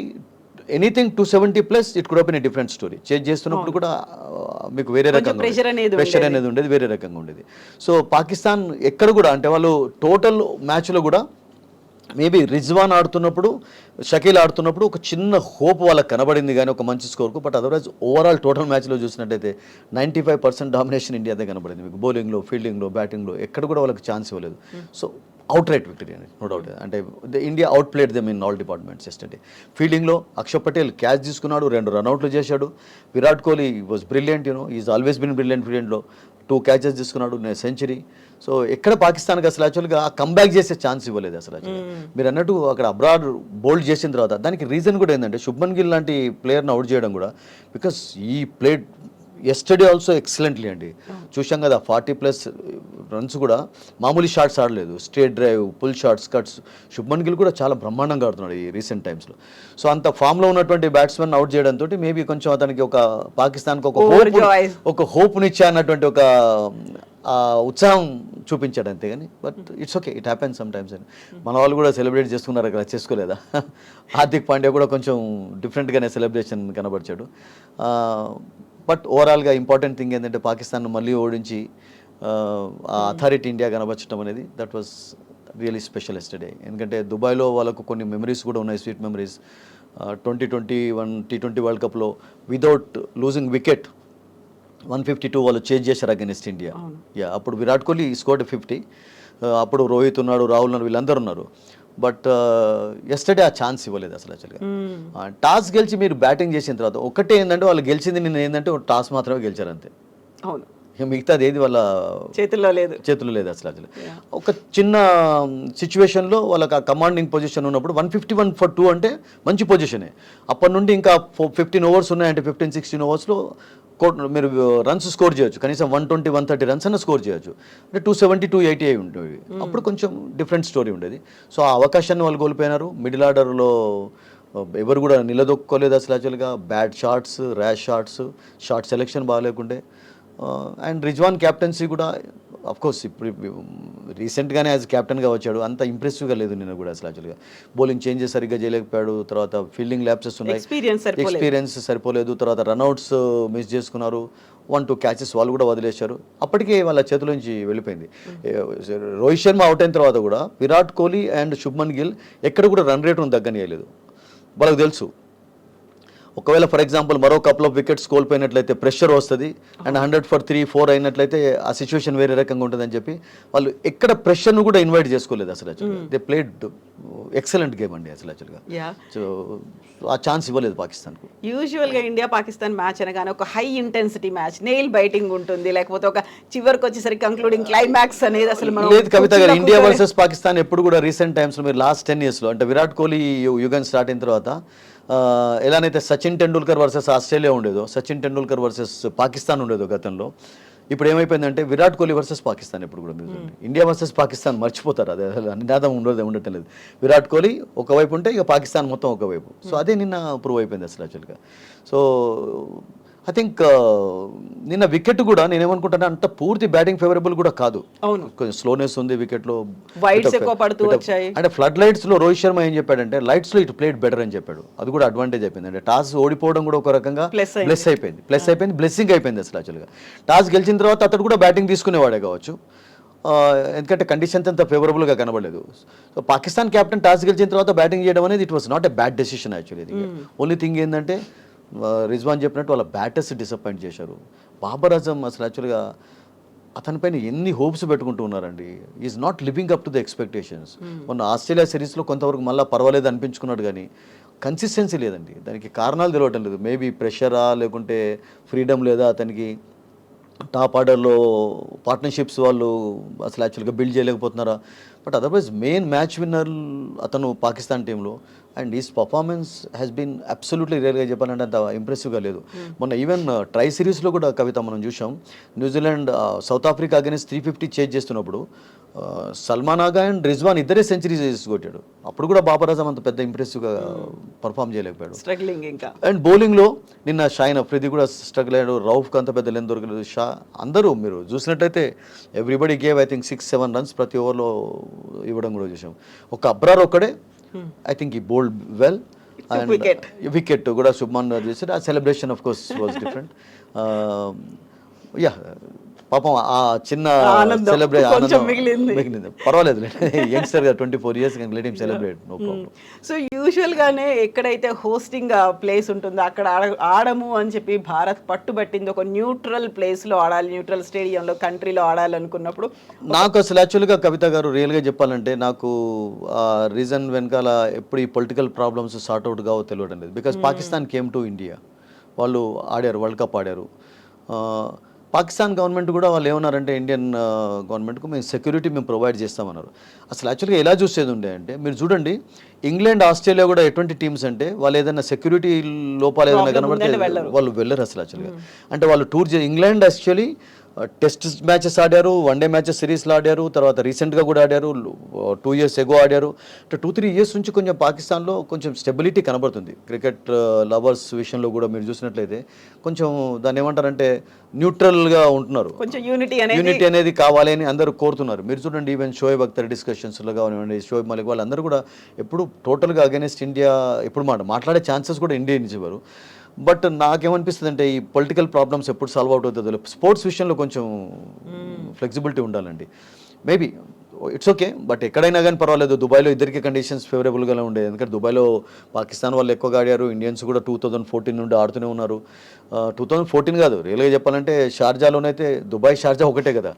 anything 270+ it could have been a different story. Change చేస్తున్నప్పుడు కూడా మీకు వేరే రకంగా ప్రెషర్ అనేది ఉండేది, వేరే రకంగా ఉండేది. సో పాకిస్తాన్ ఎక్కడ కూడా అంటే వాళ్ళు టోటల్ మ్యాచ్లో కూడా మేబీ రిజ్వాన్ ఆడుతున్నప్పుడు, షకీల్ ఆడుతున్నప్పుడు ఒక చిన్న హోప్ వాళ్ళకి కనబడింది కానీ ఒక మంచి స్కోర్కు. బట్ అదర్వైజ్ ఓవరాల్ టోటల్ మ్యాచ్లో చూసినట్టయితే 95% డామినేషన్ ఇండియాదే కనబడింది. మీకు బౌలింగ్లో, ఫీల్డింగ్లో, బ్యాటింగ్లో ఎక్కడ కూడా వాళ్ళకి ఛాన్స్ ఇవ్వలేదు. సో అవుట్ రైట్ విక్టరీ అండి, నో డౌట్. అంటే India outplayed them in all departments yesterday. ఫీల్డింగ్లో అక్షర్ పటేల్ క్యాచ్ తీసుకున్నాడు, 2 రన్అట్లు చేశాడు. Virat Kohli was brilliant, is always been brilliant ఫీల్డింగ్లో. 2 క్యాచెస్ తీసుకున్నాడు, సెంచరీ. సో ఎక్కడ పాకిస్తాన్కి అసలు యాక్చువల్గా కంబ్యాక్ చేసే ఛాన్స్ ఇవ్వలేదు అసలు యాక్చువల్గా. మీరు అన్నట్టు అక్కడ అబ్రాడ్ బౌల్డ్ చేసిన తర్వాత దానికి రీజన్ కూడా ఏంటంటే శుభ్మన్ గిల్ లాంటి ప్లేయర్ని అవుట్ చేయడం కూడా, బికాస్ ఈ ప్లేడ్ ఎస్టర్డే ఆల్సో ఎక్సలెంట్లీ అండి. చూసాం కదా 40+ రన్స్ కూడా మామూలు షాట్స్ ఆడలేదు, straight drive, pull shots, cuts. Shubman Gill కూడా చాలా బ్రహ్మాండంగా ఆడుతున్నాడు ఈ రీసెంట్ టైమ్స్లో. సో అంత ఫామ్లో ఉన్నటువంటి బ్యాట్స్మెన్ అవుట్ చేయడంతో మేబీ కొంచెం అతనికి ఒక పాకిస్తాన్కి ఒక హోప్నిచ్చా అన్నటువంటి ఒక ఉత్సాహం చూపించాడు అంతేగాని. But it's okay, it happens some times అని. మన వాళ్ళు కూడా సెలబ్రేట్ చేసుకున్నారు అక్కడ, చేసుకోలేదా? హార్దిక్ పాండ్యా కూడా కొంచెం డిఫరెంట్గానే సెలబ్రేషన్ కనబరిచాడు. బట్ ఓవరాల్గా ఇంపార్టెంట్ థింగ్ ఏంటంటే పాకిస్తాన్ మళ్ళీ ఓడించి ఆ అథారిటీ ఇండియా కనబరచడం అనేది that was really special yesterday. ఎందుకంటే దుబాయ్లో వాళ్ళకు కొన్ని మెమరీస్ కూడా ఉన్నాయి, స్వీట్ మెమరీస్. 2021 T20 వరల్డ్ కప్లో వితౌట్ లూజింగ్ వికెట్ 152 వాళ్ళు చేంజ్ చేశారు అగెన్స్ట్ ఇండియా. అప్పుడు విరాట్ కోహ్లీ స్కోర్డ్ 50. అప్పుడు రోహిత్ ఉన్నాడు, రాహుల్ ఉన్నారు, వీళ్ళందరూ ఉన్నారు. బట్ ఎస్టర్డే ఆ ఛాన్స్ ఇవ్వలేదు అసలు యాక్చువల్గా. టాస్ గెలిచి మీరు బ్యాటింగ్ చేసిన తర్వాత ఒకటే ఏంటంటే వాళ్ళు గెలిచింది నిన్న ఏంటంటే టాస్ మాత్రమే గెలిచారు అంతే. అవును, మిగతాది ఏది వాళ్ళ చేతుల్లో లేదు అసలు. ఒక చిన్న సిచ్యువేషన్లో వాళ్ళకి ఆ కమాండింగ్ పొజిషన్ ఉన్నప్పుడు 151 for 2 అంటే మంచి పొజిషనే. అప్పటి నుండి ఇంకా 15 ఓవర్స్ ఉన్నాయంటే 15-16 ఓవర్స్లో మీరు రన్స్ స్కోర్ చేయొచ్చు, కనీసం 120-130 రన్స్ అన్న స్కోర్ చేయొచ్చు. అంటే 270-280 అయి ఉండేవి. అప్పుడు కొంచెం డిఫరెంట్ స్టోరీ ఉండేది. సో ఆ అవకాశాన్ని వాళ్ళు కోల్పోయినారు. మిడిల్ ఆర్డర్లో ఎవరు కూడా నిలదొక్కోలేదు అసలు యాక్చువల్గా. Bad shots, rash shots, short selection బాగాలేకుండే. అండ్ రిజ్వాన్ క్యాప్టెన్సీ కూడా అఫ్కోర్స్ ఇప్పుడు రీసెంట్గానే యాజ్ క్యాప్టెన్గా వచ్చాడు, అంత ఇంప్రెసివ్గా లేదు నిన్న కూడా అసలు యాక్చువల్గా. బౌలింగ్ చేంజెస్ సరిగ్గా చేయలేకపోయాడు, తర్వాత ఫీల్డింగ్ ల్యాప్సెస్ ఉన్నాయి, ఎక్స్పీరియన్స్ సరిపోలేదు, తర్వాత రన్అట్స్ మిస్ చేసుకున్నారు, 1-2 క్యాచెస్ వాళ్ళు కూడా వదిలేశారు. అప్పటికే వాళ్ళ చేతుల నుంచి వెళ్ళిపోయింది. రోహిత్ శర్మ అవుట్ అయిన తర్వాత కూడా విరాట్ కోహ్లీ అండ్ శుభ్మన్ గిల్ ఎక్కడ కూడా రన్ రేటును తగ్గనియలేదు. వాళ్ళకి తెలుసు ఒకవేళ ఫర్ ఎగ్జాంపుల్ మరో కపుల్ ఆఫ్ వికెట్స్ కోల్పోయినట్లయితే ప్రెషర్ వస్తుంది, అండ్ 100 for 3-4 అయినట్లయితే ఆ సిచ్యువేషన్ వేరే రకంగా ఉంటుందని చెప్పి వాళ్ళు ఎక్కడ ప్రెషర్ను కూడా ఇన్వైట్ చేసుకోలేదు అసలు యాక్చువల్గా. దే ప్లేడ్ ఎక్సలెంట్ గేమ్ అండి అసలు యాక్చువల్గా. సో ఆ ఛాన్స్ ఇవ్వలేదు పాకిస్తాన్కు. యూజువల్గా ఇండియా పాకిస్తాన్ మ్యాచ్ అనగానే ఒక high intensity match, nail biting ఉంటుంది, లేకపోతే ఒక చివరికి వచ్చేసరికి కంక్లూడింగ్ క్లైమాక్స్ అనేది అసలు లేదు కవిత గారు. ఇండియా వర్సెస్ పాకిస్తాన్ ఎప్పుడు కూడా రీసెంట్ టైమ్స్లో మీరు లాస్ట్ 10 yearsలో అంటే విరాట్ కోహ్లీ యుగన్ స్టార్ట్ అయిన తర్వాత ఎలానైతే సచిన్ టెండూల్కర్ వర్సెస్ ఆస్ట్రేలియా ఉండేదో, సచిన్ టెండూల్కర్ వర్సెస్ పాకిస్తాన్ ఉండేదో గతంలో, ఇప్పుడు ఏమైపోయిందంటే విరాట్ కోహ్లీ వర్సెస్ పాకిస్తాన్. ఎప్పుడు కూడా ఇండియా వర్సెస్ పాకిస్తాన్ మర్చిపోతారు, అదే నినాదం ఉండటం లేదు. విరాట్ కోహ్లీ ఒకవైపు ఉంటే ఇక పాకిస్తాన్ మొత్తం ఒకవైపు. సో అదే నిన్న ప్రూవ్ అయిపోయింది అసలు యాక్చువల్గా. సో ఐ థింక్ నిన్న వికెట్ కూడా నేనేమనుకుంటాను అంత పూర్తి బ్యాటింగ్ ఫేవరబుల్ కూడా కాదు. అవును, కొంచెం స్లోనెస్ ఉంది వికెట్లో, అంటే ఫ్లడ్ లైట్స్లో రోహిత్ శర్మ ఏం చెప్పాడంటే లైట్స్లో ఇటు ప్లేడ్ బెటర్ అని చెప్పాడు. అది కూడా అడ్వాంటేజ్ అయిపోయింది. అంటే టాస్ ఓడిపోవడం కూడా ఒక రకంగా ప్లస్ అయిపోయింది, బ్లెస్సింగ్ అయిపోయింది అసలు యాక్చువల్గా. టాస్ గెలిచిన తర్వాత అతడు కూడా బ్యాటింగ్ తీసుకునేవాడే కావచ్చు, ఎందుకంటే కండిషన్స్ అంత ఫేవరబుల్గా కనబడలేదు. సో పాకిస్తాన్ క్యాప్టెన్ టాస్ గెలిచిన తర్వాత బ్యాటింగ్ చేయడం అనేది it was not a bad decision actually. Only thing ఏంటంటే రిజ్వాన్ చెప్పినట్టు వాళ్ళ బ్యాటర్స్ డిసప్పాయింట్ చేశారు. బాబర్ అజమ్ అసలు యాక్చువల్గా అతనిపైన ఎన్ని హోప్స్ పెట్టుకుంటూ ఉన్నారండి. Is not living up to the expectations. మొన్న ఆస్ట్రేలియా సిరీస్లో కొంతవరకు మళ్ళీ పర్వాలేదు అనిపించుకున్నాడు, కానీ కన్సిస్టెన్సీ లేదండి. దానికి కారణాలు తెలియటం లేదు. మేబీ ప్రెషరా లేకుంటే ఫ్రీడమ్ లేదా అతనికి, టాప్ ఆర్డర్లో పార్ట్నర్షిప్స్ వాళ్ళు అసలు యాక్చువల్గా బిల్డ్ చేయలేకపోతున్నారా. But otherwise main match winner అతను పాకిస్తాన్ టీంలో, and his performance has been absolutely రియల్గా చెప్పాలంటే అంత ఇంప్రెసివ్గా లేదు. మొన్న ఈవెన్ ట్రై సిరీస్లో కూడా కవిత మనం చూసాం, New Zealand south Africa against 350 chase చేస్తున్నప్పుడు సల్మాన్ ఆగా అండ్ రిజ్వాన్ ఇద్దరే సెంచరీస్ కొట్టాడు. అప్పుడు కూడా బాబర్ అజమ్ అంత పెద్ద ఇంప్రెసివ్గా పర్ఫామ్ చేయలేకపోయాడు. స్ట్రగ్లింగ్ ఇంకా. అండ్ బౌలింగ్లో నిన్న షాయిన్ అఫ్రిది కూడా స్ట్రగుల్ అయ్యాడు, రౌఫ్కి అంత పెద్ద లెంత్ దొరకలేదు. అందరూ మీరు చూసినట్టయితే everybody gave I think 6-7 runs ప్రతి ఓవర్లో ఇవ్వడం కూడా చూసాం. ఒక అబ్రార్ ఒక్కడే I think he bowled well, and wicket కూడా శుభ్మన్ చేశాడు. ఆ celebration of course was different. Yeah పాపం ఆ చిన్న ఆనందం సెలబ్రేట్ కొంచెం మిగిలింది. మిగిలింది, పర్వాలేదు యంగ్స్టర్ 24 years కానీ let him celebrate, no problem. So యూజువల్గానే ఎక్కడైతే హోస్టింగ్ ప్లేస్ ఉంటుందో అక్కడ ఆడము అని చెప్పి భారత్ పట్టుబట్టింది. ఒక న్యూట్రల్ ప్లేస్లో ఆడాలి, న్యూట్రల్ స్టేడియంలో, కంట్రీలో ఆడాలి అనుకున్నప్పుడు నాకు అసలు యాక్చువల్గా కవిత గారు రియల్గా చెప్పాలంటే నాకు రీజన్ వెనకాల ఎప్పుడు ఈ పొలిటికల్ ప్రాబ్లమ్స్ సార్ట్ అవుట్ కావో తెలియడం లేదు. Because Pakistan came to India, వాళ్ళు ఆడారు, వరల్డ్ కప్ ఆడారు. పాకిస్తాన్ గవర్నమెంట్ కూడా వాళ్ళు ఏమన్నారంటే ఇండియన్ గవర్నమెంట్కు మేము సెక్యూరిటీ మేము ప్రొవైడ్ చేస్తామన్నారు. అసలు యాక్చువల్గా ఎలా చూసేది ఉండే అంటే మీరు చూడండి, ఇంగ్లాండ్ ఆస్ట్రేలియా కూడా ఎటువంటి టీమ్స్ అంటే వాళ్ళు ఏదైనా సెక్యూరిటీ లోపాలు ఏదైనా కనబడితే వాళ్ళు వెళ్ళరు అసలు యాక్చువల్గా. అంటే వాళ్ళు ఇంగ్లాండ్ యాక్చువల్లీ టెస్ట్ మ్యాచెస్ ఆడారు, వన్డే మ్యాచెస్ సిరీస్లో ఆడారు, తర్వాత రీసెంట్గా కూడా ఆడారు, 2 years ఎగో ఆడారు. అంటే 2-3 years నుంచి కొంచెం పాకిస్తాన్లో కొంచెం స్టెబిలిటీ కనబడుతుంది. క్రికెట్ లవర్స్ విషయంలో కూడా మీరు చూసినట్లయితే కొంచెం దాన్ని ఏమంటారంటే న్యూట్రల్గా ఉంటున్నారు. కొంచెం యూనిటీ అనేది కావాలి అని అందరూ కోరుతున్నారు. మీరు చూడండి, ఈవెన్ షోయబ్ అఖ్తర్ డిస్కషన్స్లో కానివ్వండి, షోయబ్ మలిక్ వాళ్ళందరూ కూడా ఎప్పుడు టోటల్గా అగైనెస్ట్ ఇండియా ఎప్పుడు మాట్లాడే ఛాన్సెస్ కూడా ఇండియా నుంచి ఇవ్వరు. బట్ నాకేమనిపిస్తుంది అంటే ఈ పొలిటికల్ ప్రాబ్లమ్స్ ఎప్పుడు సాల్వ్ అవుట్ అవుతుందో, స్పోర్ట్స్ విషయంలో కొంచెం ఫ్లెక్సిబిలిటీ ఉండాలండి. మేబీ ఇట్స్ ఓకే, బట్ ఎక్కడైనా కానీ పర్వాలేదు. దుబాయ్లో ఇద్దరికి కండిషన్స్ ఫేవరబుల్గానే ఉండేది, ఎందుకంటే దుబాయ్లో పాకిస్తాన్ వాళ్ళు ఎక్కువగా ఆడారు, ఇండియన్స్ కూడా 2014 నుండి ఆడుతూనే ఉన్నారు. 2014 కాదు, రియల్గా చెప్పాలంటే షార్జాలోనైతే దుబాయ్ షార్జా ఒకటే కదా.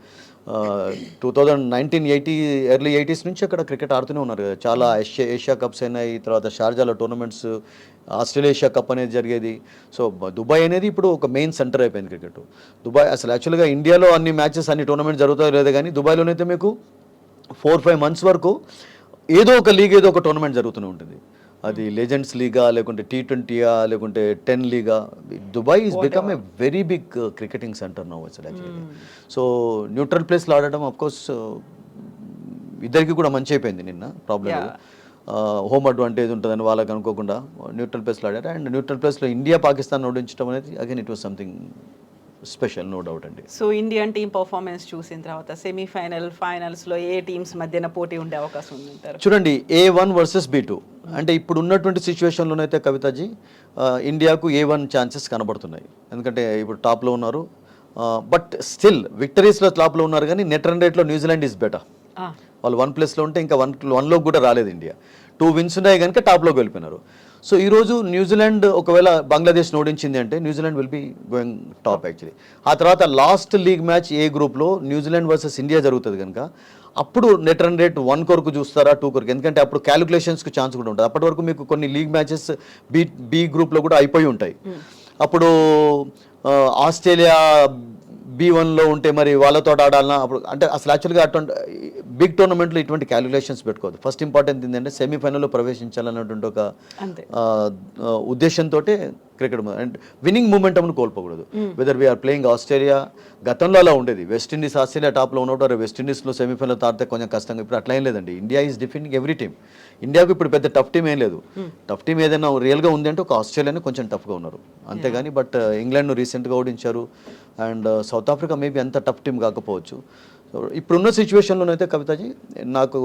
1980 ఎర్లీ 80s నుంచి అక్కడ క్రికెట్ ఆడుతూనే ఉన్నారు కదా. చాలా ఏషియా కప్స్ అయినాయి, తర్వాత షార్జాలో టోర్నమెంట్స్, ఆస్ట్రేలియా ఏషియా కప్ అనేది జరిగేది. సో దుబాయ్ అనేది ఇప్పుడు ఒక మెయిన్ సెంటర్ అయిపోయింది క్రికెట్. దుబాయ్ అసలు యాక్చువల్గా ఇండియాలో అన్ని మ్యాచెస్ అన్ని టోర్నమెంట్ జరుగుతాయో లేదో కానీ దుబాయ్లోనైతే మీకు 4-5 months వరకు ఏదో ఒక లీగ్, ఏదో ఒక టోర్నమెంట్ జరుగుతూనే ఉంటుంది. అది లెజెండ్స్ లీగా, లేకుంటే T20 లేకుంటే 10 లీగా. Dubai is become a very big cricketing centre now అసలు యాక్చువల్గా. సో న్యూట్రల్ ప్లేస్లో ఆడటం అఫ్కోర్స్ ఇద్దరికి కూడా మంచి అయిపోయింది. నిన్న ప్రాబ్లం లేదు, హోమ్ అడ్వాంటేజ్ ఉంటుందని వాళ్ళకి అనుకోకుండా న్యూట్రల్ ప్లేస్లో ఆడారు. అండ్ న్యూట్రల్ ప్లేస్లో ఇండియా పాకిస్తాన్ ఓడించడం అనేది again it was something special, no doubt అండి. సో ఇండియన్ టీమ్ పర్ఫార్మెన్స్ చూసిన తర్వాత సెమీఫైనల్, ఫైనల్స్లో ఏ టీమ్స్ మధ్యన పోటీ ఉండే అవకాశం ఉందంటారు? చూడండి, A1 వర్సెస్ B2 అంటే ఇప్పుడు ఉన్నటువంటి సిచ్యువేషన్లోనైతే కవితాజీ ఇండియాకు A1 ఛాన్సెస్ కనబడుతున్నాయి. ఎందుకంటే ఇప్పుడు టాప్లో ఉన్నారు, బట్ స్టిల్ విక్టరీస్లో టాప్లో ఉన్నారు, కానీ నెట్ రన్ రేట్లో న్యూజిలాండ్ ఈజ్ బెటర్. వాళ్ళు 1+లో ఉంటే ఇంకా 1-1లో కూడా రాలేదు ఇండియా. 2 wins ఉన్నాయి కనుక టాప్లోకి వెళ్ళిపోయినారు. సో ఈరోజు న్యూజిలాండ్ ఒకవేళ బంగ్లాదేశ్ ఓడించింది అంటే New Zealand will be going top actually. ఆ తర్వాత లాస్ట్ లీగ్ మ్యాచ్ ఏ గ్రూప్లో న్యూజిలాండ్ వర్సెస్ ఇండియా జరుగుతుంది కనుక అప్పుడు నెట్ రన్ రేట్ 1 కొరకు చూస్తారా, 2 కొరకు, ఎందుకంటే అప్పుడు క్యాలిక్యులేషన్స్కి ఛాన్స్ కూడా ఉంటుంది. అప్పటి వరకు మీకు కొన్ని లీగ్ మ్యాచెస్ బి గ్రూప్లో కూడా అయిపోయి ఉంటాయి. అప్పుడు ఆస్ట్రేలియా B1లో ఉంటే మరి వాళ్ళతో ఆడాలన్నా అప్పుడు అంటే అసలు యాక్చువల్గా అటువంటి బిగ్ టోర్నమెంట్లో ఇటువంటి క్యాలిక్యులేషన్స్ పెట్టుకోవద్దు. ఫస్ట్ ఇంపార్టెంట్ ఏంటంటే సెమీఫైనల్లో ప్రవేశించాలన్నటువంటి ఒక ఉద్దేశంతో క్రికెట్ అండ్ విన్నింగ్ మూమెంటమ్ను కోల్పోకూడదు. వెదర్ వీఆర్ ప్లేయింగ్ ఆస్ట్రేలియా, గతంలో అలా ఉండేది. వెస్టిండీస్ ఆస్ట్రేలియా టాప్లో ఉన్నప్పుడు వెస్టిండీస్లో సెమీఫైనల్ తాడితే కొంచెం కష్టంగా. ఇప్పుడు అట్లా ఏం లేదండి, India is defending every team. ఇండియాకు ఇప్పుడు పెద్ద టఫ్ టీమ్ ఏం లేదు. టఫ్ టీమ్ ఏదైనా రియల్గా ఉంది అంటే ఒక ఆస్ట్రేలియాని కొంచెం టఫ్గా ఉన్నారు అంతేగాని, బట్ ఇంగ్లాండ్ను రీసెంట్గా ఓడించారు. అండ్ సౌత్ ఆఫ్రికా మేబీ అంత టఫ్ టీమ్ కాకపోవచ్చు. ఇప్పుడున్న సిచ్యువేషన్లోనైతే కవితాజీ నాకు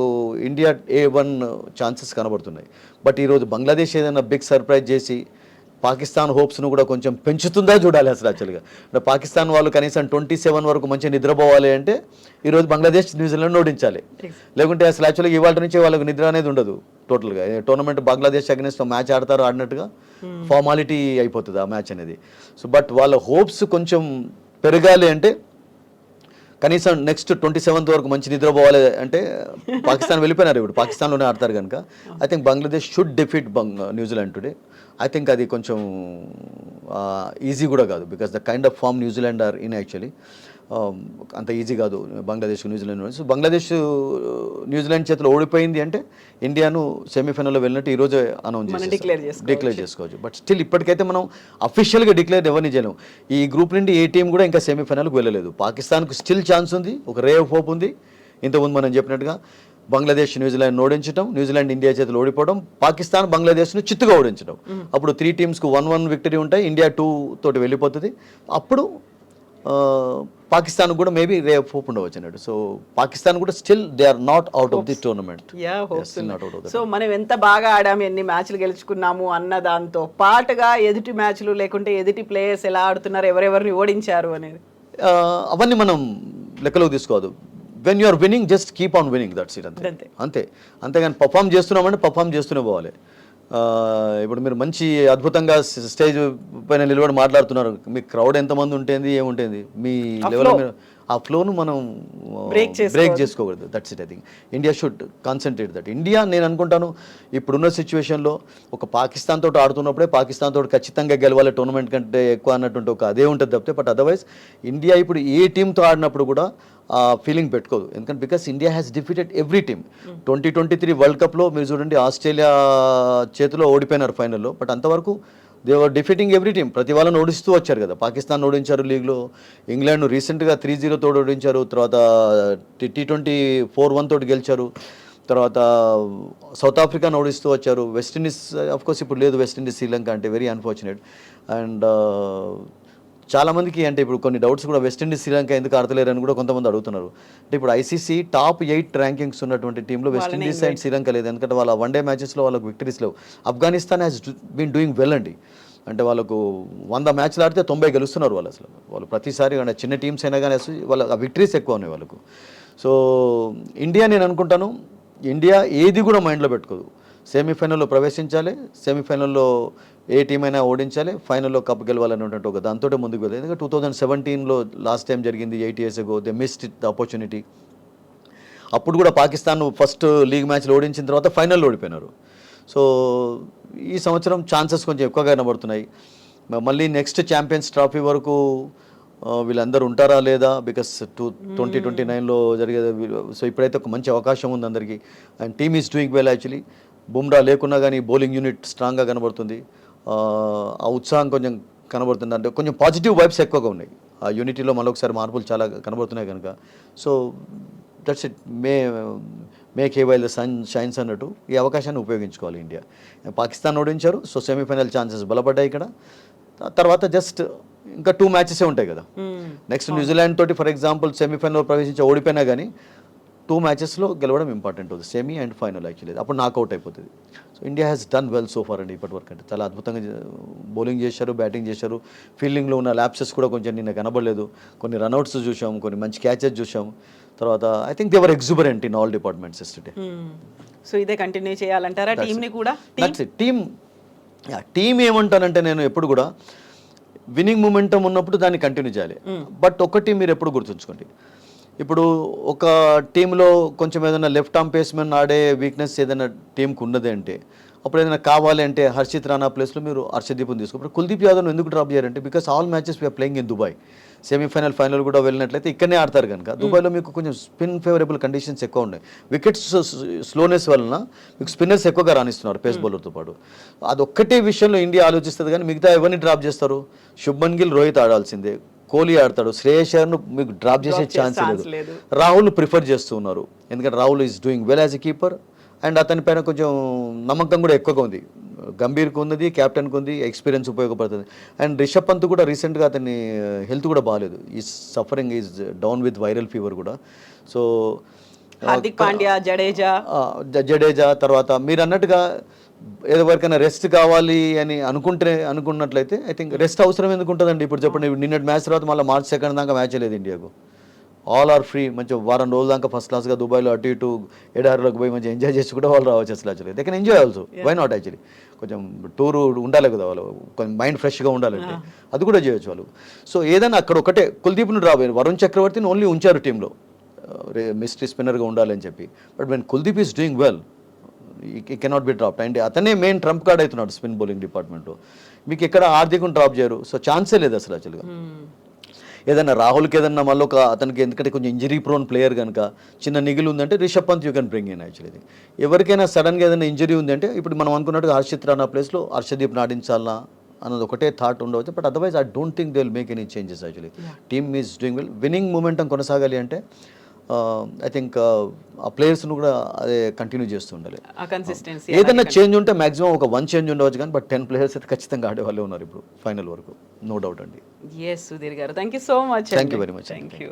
ఇండియా A1 ఛాన్సెస్ కనబడుతున్నాయి. బట్ ఈరోజు బంగ్లాదేశ్ ఏదైనా బిగ్ సర్ప్రైజ్ చేసి పాకిస్తాన్ హోప్స్ను కూడా కొంచెం పెంచుతుందా చూడాలి అసలు యాక్చువల్గా. అంటే పాకిస్తాన్ వాళ్ళు కనీసం 27 వరకు మంచిగా నిద్రపోవాలి అంటే ఈరోజు బంగ్లాదేశ్ న్యూజిలాండ్ ఓడించాలి. లేకుంటే అసలు యాక్చువల్గా ఇవాళ నుంచి వాళ్ళకి నిద్ర అనేది ఉండదు టోటల్గా. టోర్నమెంట్ బంగ్లాదేశ్ అగెన్స్ట్ మ్యాచ్ ఆడతారు, ఆడినట్టుగా ఫార్మాలిటీ అయిపోతుంది ఆ మ్యాచ్ అనేది. సో బట్ వాళ్ళ హోప్స్ కొంచెం పెరగాలి అంటే కనీసం నెక్స్ట్ 27th వరకు మంచి నిద్రపోవాలి అంటే పాకిస్తాన్ వెళ్ళిపోయినారు, ఇప్పుడు పాకిస్తాన్లోనే ఆడతారు కనుక I think Bangladesh should defeat New Zealand today. I think అది కొంచెం ఈజీ కూడా కాదు, because the kind of form New Zealand are in actually అంత ఈజీ కాదు Bangladesh New Zealand. So Bangladesh New Zealand చేతిలో ఓడిపోయింది అంటే ఇండియాను సెమీఫైనల్లో వెళ్ళినట్టు ఈరోజే అనౌన్స్ డిక్లేర్ చేసుకోవచ్చు. బట్ స్టిల్ ఇప్పటికైతే మనం అఫీషియల్గా డిక్లేర్ ఎవరిని చేయలేము. ఈ గ్రూప్ నుండి ఏ టీం కూడా ఇంకా సెమీఫైనల్కి వెళ్ళలేదు. పాకిస్తాన్కు స్టిల్ ఛాన్స్ ఉంది, ఒక రే ఆఫ్ హోప్ ఉంది. ఇంతకుముందు మనం చెప్పినట్టుగా బంగ్లాదేశ్ న్యూజిలాండ్ ఓడించడం, న్యూజిలాండ్ ఇండియా చేతిలో ఓడిపోవడం, పాకిస్తాన్ బంగ్లాదేశ్ను చిత్తుగా ఓడించడం. అప్పుడు 3 teamsకు 1-1 విక్టరీ ఉంటాయి, ఇండియా 2 తోటి వెళ్ళిపోతుంది. అప్పుడు పాకిస్తాన్ కూడా మేబీ రే ఆఫ్ హోప్ ఉండవచ్చు అన్నట్టు. సో పాకిస్తాన్ కూడా still they are not out of the tournament. So మనం ఎంత బాగా ఆడాము, ఎన్ని మ్యాచ్లు గెలుచుకున్నాము అన్న దాంతో పాటుగా ఎదుటి మ్యాచ్లు లేకుంటే ఎదుటి ప్లేయర్స్ ఎలా ఆడుతున్నారు, ఎవరెవరిని ఓడించారు అనేది అవన్నీ మనం లెక్కలోకి తీసుకోవద్దు. When you are winning just keep on winning, that's it. అంతే. అంతేగాని పర్ఫామ్ చేస్తున్నామంటే పర్ఫామ్ చేస్తూనే పోవాలి. ఇప్పుడు మీరు మంచి అద్భుతంగా స్టేజ్ పైన నిలబడి మాట్లాడుతున్నారు, మీ క్రౌడ్ ఎంతమంది ఉంటుంది ఏముంటుంది, మీ లెవెల్ మీరు ఆ ఫ్లోను మనం బ్రేక్ చేసుకోకూడదు. That's it. I think India should concentrate that. India నేను అనుకుంటాను ఇప్పుడున్న సిచ్యువేషన్లో ఒక పాకిస్తాన్ తోటి ఆడుతున్నప్పుడే పాకిస్తాన్ తోటి ఖచ్చితంగా గెలవాలి టోర్నమెంట్ కంటే ఎక్కువ అన్నటువంటి ఒక అదే ఉంటుంది తప్పితే, బట్ అదర్వైజ్ ఇండియా ఇప్పుడు ఏ టీంతో ఆడినప్పుడు కూడా ఆ ఫీలింగ్ పెట్టుకోదు. ఎందుకంటే because India has defeated every team. 2023 world కప్లో మీరు చూడండి ఆస్ట్రేలియా చేతిలో ఓడిపోయినారు ఫైనల్లో, బట్ అంతవరకు they were defeating every team. ప్రతి వాళ్ళని ఓడిస్తూ వచ్చారు కదా. పాకిస్తాన్ ఓడించారు లీగ్లో, ఇంగ్లాండ్ రీసెంట్గా 3-0 తోటి ఓడించారు, తర్వాత T20 4-1 తోటి గెలిచారు, తర్వాత సౌత్ ఆఫ్రికాను ఓడిస్తూ వచ్చారు. వెస్టిండీస్ కోర్స్ ఇప్పుడు లేదు, వెస్టిండీస్ శ్రీలంక అంటే వెరీ అన్ఫార్చునేట్. అండ్ చాలామందికి అంటే ఇప్పుడు కొన్ని డౌట్స్ కూడా వెస్టిండీస్ శ్రీలంక ఎందుకు ఆడతలేరు అని కూడా కొంతమంది అడుగుతున్నారు. అంటే ఇప్పుడు ఐసీసీ టాప్ 8 ర్యాంకింగ్స్ ఉన్నటువంటి టీంలో వెస్టిండీస్ అండ్ శ్రీలంక లేదు. ఎందుకంటే వాళ్ళ వన్డే మ్యాచెస్లో వాళ్ళకి విక్టరీస్ లేవు. Afghanistan has been doing well అండి. అంటే వాళ్ళకు 100 మ్యాచ్లు ఆడితే 90 గెలుస్తున్నారు వాళ్ళు. అసలు వాళ్ళు ప్రతిసారి అంటే చిన్న టీమ్స్ అయినా కానీ వాళ్ళ విక్టరీస్ ఎక్కువ ఉన్నాయి వాళ్ళకు. సో ఇండియా నేను అనుకుంటాను ఇండియా ఏది కూడా మైండ్లో పెట్టుకోదు. సెమీఫైనల్లో ప్రవేశించాలి, సెమీఫైనల్లో ఏ టీం అయినా ఓడించాలి, ఫైనల్లో కప్ గెలవాలనేటువంటి ఒక దాంతో ముందుకు వెళ్ళాలి. ఎందుకంటే 2017లో లాస్ట్ టైం జరిగింది, 8 years ago they missed the opportunity. అప్పుడు కూడా పాకిస్తాన్ ఫస్ట్ లీగ్ మ్యాచ్లో ఓడించిన తర్వాత ఫైనల్లో ఓడిపోయినారు. సో ఈ సంవత్సరం ఛాన్సెస్ కొంచెం ఎక్కువగా కనబడుతున్నాయి. మళ్ళీ నెక్స్ట్ ఛాంపియన్స్ ట్రోఫీ వరకు వీళ్ళందరూ ఉంటారా లేదా, బికాస్ 2029లో జరిగేది. సో ఇప్పుడైతే ఒక మంచి అవకాశం ఉంది అందరికీ. And team is doing well actually. Bumrah లేకున్నా కానీ బౌలింగ్ యూనిట్ స్ట్రాంగ్గా కనబడుతుంది. ఆ ఉత్సాహం కొంచెం కనబడుతుంది, అంటే కొంచెం పాజిటివ్ వైబ్స్ ఎక్కువగా ఉన్నాయి. ఆ యూనిటీలో మళ్ళొకసారి మార్పులు చాలా కనబడుతున్నాయి కనుక. So that's it. Make hay while the sun shines అన్నట్టు ఈ అవకాశాన్ని ఉపయోగించుకోవాలి ఇండియా. పాకిస్తాన్ ఓడించారు, సో సెమీఫైనల్ ఛాన్సెస్ బలపడ్డాయి ఇక్కడ. తర్వాత జస్ట్ ఇంకా 2 మ్యాచెసే ఉంటాయి కదా. నెక్స్ట్ న్యూజిలాండ్ తోటి ఫర్ ఎగ్జాంపుల్ సెమీఫైనల్ ప్రవేశించి ఓడిపోయినా కానీ 2 మ్యాచెస్లో గెలవడం ఇంపార్టెంట్ అవుతుంది, సెమీ అండ్ ఫైనల్ యాక్చువల్లీ. అప్పుడు నాకౌట్ అయిపోతుంది. So India has done well so far అండి ఇప్పటి వరకు. అంటే చాలా అద్భుతంగా బౌలింగ్ చేశారు, బ్యాటింగ్ చేశారు. ఫీల్డింగ్లో ఉన్న ల్యాప్సెస్ కూడా కొంచెం నిన్న కనబడలేదు. కొన్ని రన్అట్స్ చూసాం, కొన్ని మంచి క్యాచెస్ చూసాం. తర్వాత I think they were exuberant in all departments yesterday. So ఇదే కంటిన్యూ చేయాలంటారా టీంని కూడా? టీం ఏమంటానంటే నేను ఎప్పుడు కూడా విన్నింగ్ మూమెంటం ఉన్నప్పుడు దాన్ని కంటిన్యూ చేయాలి. బట్ ఒకటి మీరు ఎప్పుడు గుర్తుంచుకోండి, ఇప్పుడు ఒక టీంలో కొంచెం ఏదైనా లెఫ్ట్ ఆర్మ్ పేస్మెన్ ఆడే వీక్నెస్ ఏదైనా టీంకి ఉన్నది అంటే అప్పుడు ఏదైనా కావాలి అంటే హర్షిత్ రాణా ప్లేస్లో మీరు హర్షదీప్ని తీసుకో. ఇప్పుడు కుల్దీప్ యాదవ్ను ఎందుకు డ్రాప్ చేయాలంటే because all matches we are playing in Dubai. Semifinal final కూడా వెళ్ళినట్లయితే ఇక్కడనే ఆడతారు కనుక దుబాయ్లో మీకు కొంచెం స్పిన్ ఫేవరబుల్ కండిషన్స్ ఎక్కువ ఉన్నాయి. వికెట్స్ స్లోనెస్ వలన మీకు స్పిన్నర్స్ ఎక్కువగా రాణిస్తున్నారు పేస్ బౌలర్తో పాటు. అదొక్కటే విషయంలో ఇండియా ఆలోచిస్తుంది, కానీ మిగతా ఎవరిని డ్రాప్ చేస్తారు? శుభ్మన్ గిల్, రోహిత్ ఆడాల్సిందే, కోహ్లీ ఆడతాడు, శ్రేయస్ అయ్యర్ను మీకు డ్రాప్ చేసే ఛాన్స్ లేదు. రాహుల్ ప్రిఫర్ చేస్తూ ఉన్నారు, ఎందుకంటే Rahul is doing well as a keeper and అతని పైన కొంచెం నమ్మకం కూడా ఎక్కువగా ఉంది. గంభీర్కి ఉన్నది, క్యాప్టెన్కి ఉంది, ఎక్స్పీరియన్స్ ఉపయోగపడుతుంది. అండ్ రిషబ్ పంత్ కూడా రీసెంట్గా అతని హెల్త్ కూడా బాగాలేదు, is suffering, is down with viral fever కూడా. సో హార్దిక్ పాండ్యా, జడేజా తర్వాత మీరు అన్నట్టుగా ఎవరికైనా రెస్ట్ కావాలి అని అనుకున్నట్లయితే ఐ థింక్ రెస్ట్ అవసరం ఎందుకు ఉంటుందండి? ఇప్పుడు చెప్పండి, నిన్నటి మ్యాచ్ తర్వాత మళ్ళీ March 2 దాకా మ్యాచ్ లేదు ఇండియాకు. ఆల్ ఆర్ ఫ్రీ, మంచి వారం రోజుల దాకా ఫస్ట్ క్లాస్గా దుబాయ్లో అటు ఇటు ఎడారిలోకి పోయి మంచిగా ఎంజాయ్ చేసి కూడా వాళ్ళు రావచ్చు. అసలు actually they can enjoy also, why not? Actually కొంచెం టూరు ఉండాలి కదా, వాళ్ళు కొంచెం మైండ్ ఫ్రెష్గా ఉండాలంటే అది కూడా చేయొచ్చు వాళ్ళు. సో ఏదైనా అక్కడ ఒకటే కుల్దీప్ను డ్రాప్ అయ్యారు, వరుణ్ చక్రవర్తిని ఓన్లీ ఉంచారు టీంలో మిస్టరీ స్పిన్నర్గా ఉండాలని చెప్పి. But when Kuldeep is doing well ఈ కెనాట్ బి డ్రాప్డ్. అండ్ అతనే మెయిన్ ట్రంప్ కార్డ్ అవుతున్నాడు స్పిన్ బౌలింగ్ డిపార్ట్మెంట్లో. మీకు ఎక్కడ హార్దిక్ను డ్రాప్ చేయరు, సో ఛాన్సే లేదు అసలు యాక్చువల్గా. ఏదైనా రాహుల్కి ఏదన్నా మళ్ళీ అతనికి ఎందుకంటే కొంచెం ఇంజరీ ప్రోన్ ప్లేయర్ కనుక చిన్న నిగిలి ఉందంటే Rishabh Pant you can bring in actually. ఎవరికైనా సడన్గా ఏదైనా ఇంజరీ ఉందంటే ఇప్పుడు మనం అనుకున్నట్టుగా హర్షిత్ రాణా ప్లేస్లో హర్షదీప్ నాటించాలా అన్నది ఒకటే థాట్ ఉండవచ్చు. But otherwise I don't think they will make any changes actually. Team is doing well, winnowing momentum కొనసాగాలి అంటే ఐ థింక్ ఆ ప్లేయర్స్ను కూడా అదే కంటిన్యూ చేస్తూ ఉండాలి. ఏదైనా చేంజ్ ఉంటే మాక్సిమం ఒక 1 చేంజ్ ఉండవచ్చు, కానీ బట్ 10 ప్లేయర్స్ అయితే ఖచ్చితంగా ఆడే వాళ్ళే ఉన్నారు ఇప్పుడు ఫైనల్ వరకు, నో డౌట్ అండి. Yes, Sudhir garu, thank you so much. Thank you very much. Thank you.